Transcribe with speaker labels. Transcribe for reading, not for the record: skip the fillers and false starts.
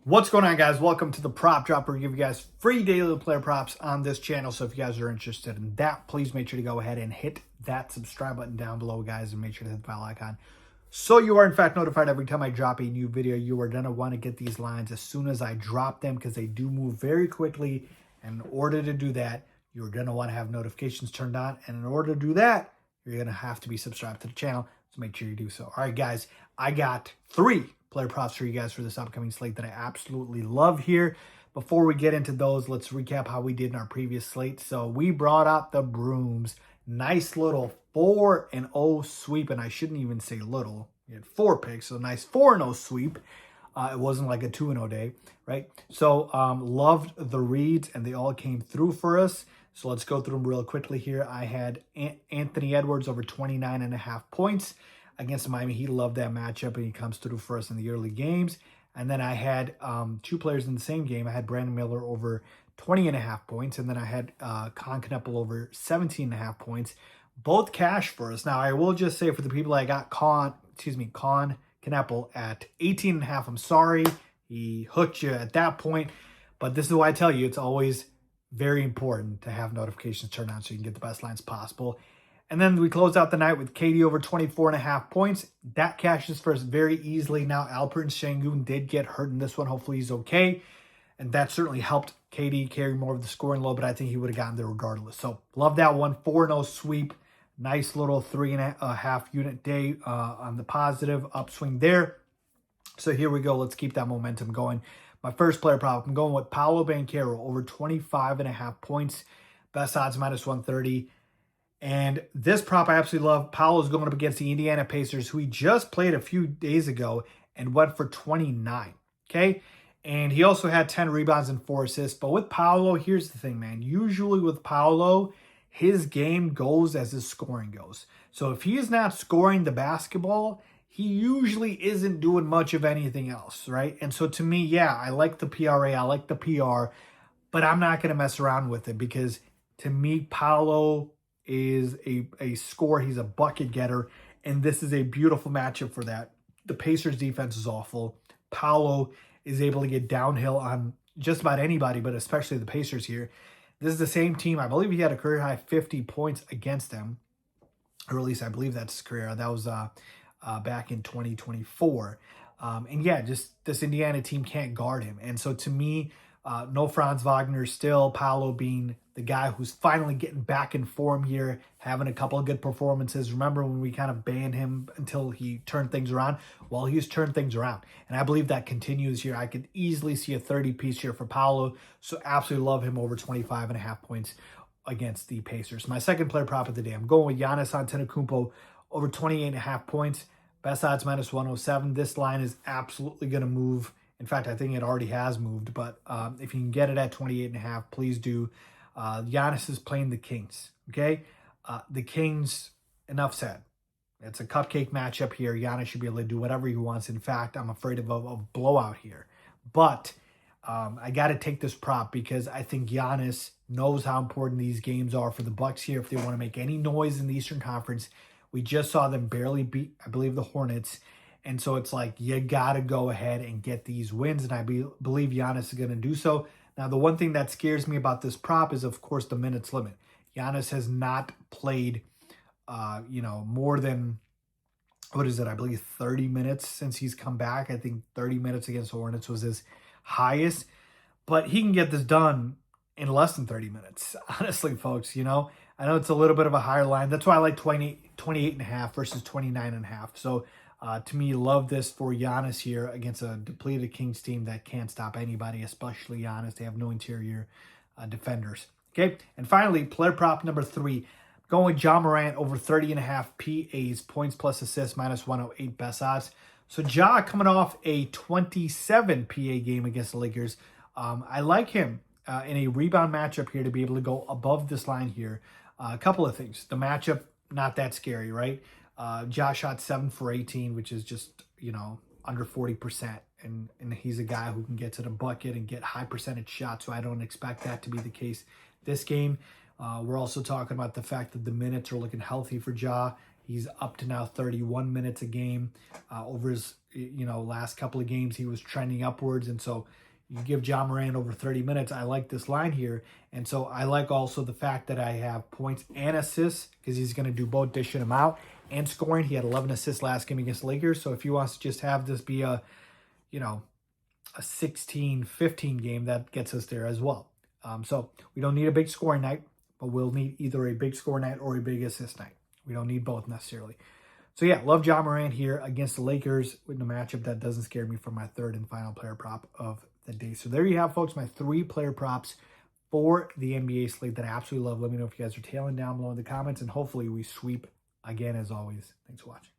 Speaker 1: What's going on, guys? Welcome to the Prop Dropper. We give you guys free daily player props on this channel. So if you guys are interested in that, please make sure to go ahead and hit that subscribe button down below, guys, and make sure to hit the bell icon so you are in fact notified every time I drop a new video. You are going to want to get these lines as soon as I drop them because they do move very quickly. And in order to do that, you're going to want to have notifications turned on. And in order to do that, you're going to have to be subscribed to the channel. So make sure you do so. All right, guys, I got 3 player props for you guys for this upcoming slate that I absolutely love here. Before we get into those, let's recap how we did in our previous slate. So we brought out the brooms. Nice little 4-0 sweep, and I shouldn't even say little. We had 4 picks, so nice 4-0 sweep. It wasn't like a 2-0 day, right? So loved the reads, and they all came through for us. So let's go through them real quickly here. I had Anthony Edwards over 29.5 points against Miami. He loved that matchup, and he comes through for us in the early games. And then I had 2 players in the same game. I had Brandon Miller over 20.5 points, and then I had Con Kneppel over 17.5 points. Both cash for us. Now, I will just say for the people I got Con Kneppel at 18.5, I'm sorry. He hooked you at that point. But this is why I tell you, it's always very important to have notifications turned on so you can get the best lines possible. And then we closed out the night with KD over 24.5 points. That cashes for us very easily. Now, Alpert Sengun did get hurt in this one. Hopefully he's okay. And that certainly helped KD carry more of the scoring load, but I think he would have gotten there regardless. So, love that one. 4-0 sweep. Nice little 3.5 unit day on the positive upswing there. So, here we go. Let's keep that momentum going. My first player prop, I'm going with Paolo Banchero over 25.5 points. Best odds minus 130. And this prop I absolutely love. Paolo's going up against the Indiana Pacers, who he just played a few days ago and went for 29. Okay? And he also had 10 rebounds and 4 assists. But with Paolo, here's the thing, man. Usually with Paolo, his game goes as his scoring goes. So if he is not scoring the basketball, he usually isn't doing much of anything else, right? And so to me, yeah, I like the PRA, I like the PR, but I'm not going to mess around with it because to me, Paolo is a scorer. He's a bucket getter, and this is a beautiful matchup for that. The Pacers defense is awful. Paolo is able to get downhill on just about anybody, but especially the Pacers here. This is the same team. I believe he had a career high 50 points against them, or at least I believe that's his career. That was back in 2024. And yeah, just this Indiana team can't guard him. And so to me, no Franz Wagner still, Paolo being the guy who's finally getting back in form here, having a couple of good performances. Remember when we kind of banned him until he turned things around? Well, he's turned things around. And I believe that continues here. I could easily see a 30-piece here for Paolo. So absolutely love him over 25.5 points against the Pacers. My second player prop of the day, I'm going with Giannis Antetokounmpo over 28.5 points. Best odds minus 107. This line is absolutely going to move. In fact, I think it already has moved, but if you can get it at 28.5, please do. Giannis is playing the Kings, okay? The Kings, enough said. It's a cupcake matchup here. Giannis should be able to do whatever he wants. In fact, I'm afraid of a blowout here. But I got to take this prop because I think Giannis knows how important these games are for the Bucks here if they want to make any noise in the Eastern Conference. We just saw them barely beat, I believe, the Hornets. And so it's like, you got to go ahead and get these wins. And I believe Giannis is going to do so. Now, the one thing that scares me about this prop is, of course, the minutes limit. Giannis has not played, more than, I believe 30 minutes since he's come back. I think 30 minutes against the Hornets was his highest. But he can get this done in less than 30 minutes. Honestly, folks, I know it's a little bit of a higher line. That's why I like 28.5 versus 29.5. So, to me, love this for Giannis here against a depleted Kings team that can't stop anybody, especially Giannis. They have no interior defenders. Okay, and finally, player prop number 3. Going with Ja Morant over 30.5 PAs, points plus assists, minus 108 best odds. So Ja coming off a 27 PA game against the Lakers. I like him in a rebound matchup here to be able to go above this line here. A couple of things. The matchup, not that scary, right? Ja shot 7 for 18, which is just, under 40%. And he's a guy who can get to the bucket and get high percentage shots. So I don't expect that to be the case this game. We're also talking about the fact that the minutes are looking healthy for Ja. He's up to now 31 minutes a game over his last couple of games he was trending upwards. And so you give Ja Morant over 30 minutes. I like this line here. And so I like also the fact that I have points and assists because he's going to do both, dishing them out and scoring. He had 11 assists last game against the Lakers. So if he wants to just have this be a 16-15 game, that gets us there as well. So we don't need a big scoring night, but we'll need either a big score night or a big assist night. We don't need both necessarily. So yeah, love Ja Morant here against the Lakers with the matchup. That doesn't scare me for my third and final player prop of the day. So there you have, folks, my 3 player props for the NBA slate that I absolutely love. Let me know if you guys are tailing down below in the comments, and hopefully we sweep again as always. Thanks for watching.